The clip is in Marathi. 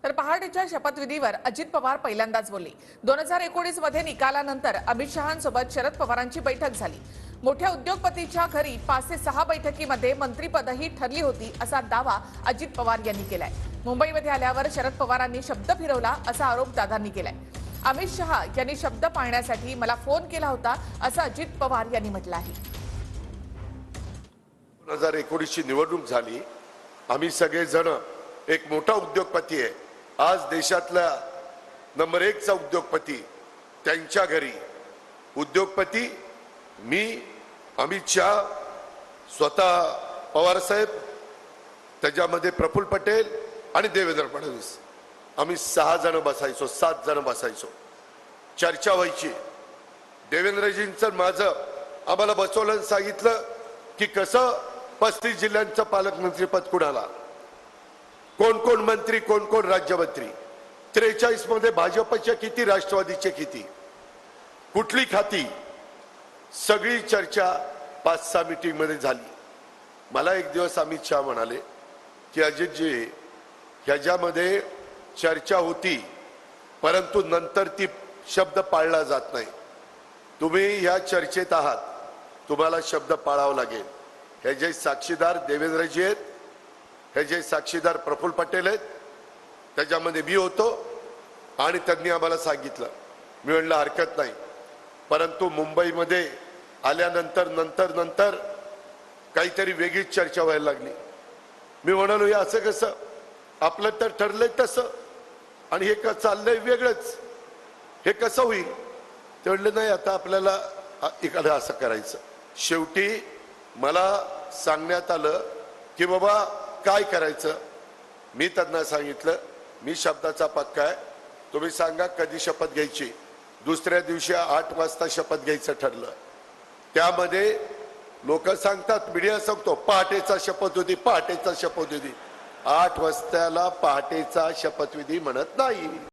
तर पहाटेच्या शपथविधीवर अजित पवार पहिल्यांदाच बोलले। 2019 मध्ये निकालानंतर अमित शहांसोबत शरद पवारांची बैठक झाली। मोठ्या उद्योगपतीच्या घरी 5 ते 6 बैठकीमध्ये मंत्रिपदही ठरली होती असा दावा अजित पवार यांनी केलाय। मुंबईमध्ये आल्यावर शरद पवारांनी शब्द फिरवला असा आरोप दादांनी केलाय। अमित शहा यांनी शब्द पाळण्यासाठी मला फोन केला होता असं अजित पवार यांनी म्हटलं आहे। 2019 ची निवडणूक झाली। आम्ही सगळे जण एक मोठा उद्योगपती आहे, आज देशातला नंबर 1 चा उद्योगपती, त्यांच्या घरी उद्योगपती मी, अमित शहा, स्वतः पवार साहेब, त्याच्यामध्ये प्रफुल्ल पटेल आणि देवेंद्र फडणवीस, आम्ही 6 जण बसायचो, 7 जण बसायचो, चर्चा व्हायची। देवेंद्रजींचं माझं आम्हाला बसवलं, सांगितलं की कसं 35 जिल्ह्यांचं पालकमंत्रीपद कुणाला, कोण कोण मंत्री, कोण कोण राज्यमंत्री, 43 मध्ये भाजपच्या किती, राष्ट्रवादीचे किती, कुठली खाती, सगळी चर्चा 5-6 मीटिंग मध्ये झाली। मला एक दिवस अमित शहा म्हणाले की अजितजी, ह्याच्यामध्ये चर्चा होती परंतु नंतर ती शब्द पाळला जात नाही, तुम्ही या चर्चेत आहात, तुम्हाला शब्द पाळावा लागेल। ह्याचे साक्षीदार देवेंद्रजी आहेत, ह्याचे साक्षीदार प्रफुल्ल पटेल आहेत, त्याच्यामध्ये मी होतो आणि त्यांनी आम्हाला सांगितलं। मी म्हणलं हरकत नाही, परंतु मुंबईमध्ये आल्यानंतर नंतर काहीतरी वेगळीच चर्चा व्हायला लागली। मी म्हणालो हे असं कसं, आपलं तर ठरलंय तसं आणि हे का चाललंय वेगळंच, हे कसं होईल? ते म्हणले नाही, आता आपल्याला इकडे असं करायचं। शेवटी मला सांगण्यात आलं की बाबा काय करायचं। मी त्यांना सांगितलं मी शब्दाचा पक्का आहे, तुम्ही सांगा कधी शपथ घ्यायची। दुसऱ्या दिवशी 8 वाजता शपथ घ्यायचं ठरलं। त्यामध्ये लोक सांगतात, मीडिया सांगतो पहाटेचा शपथ होती, पहाटेचा शपथ होती। 8 वाजताला पहाटेचा शपथविधी म्हणत नाही।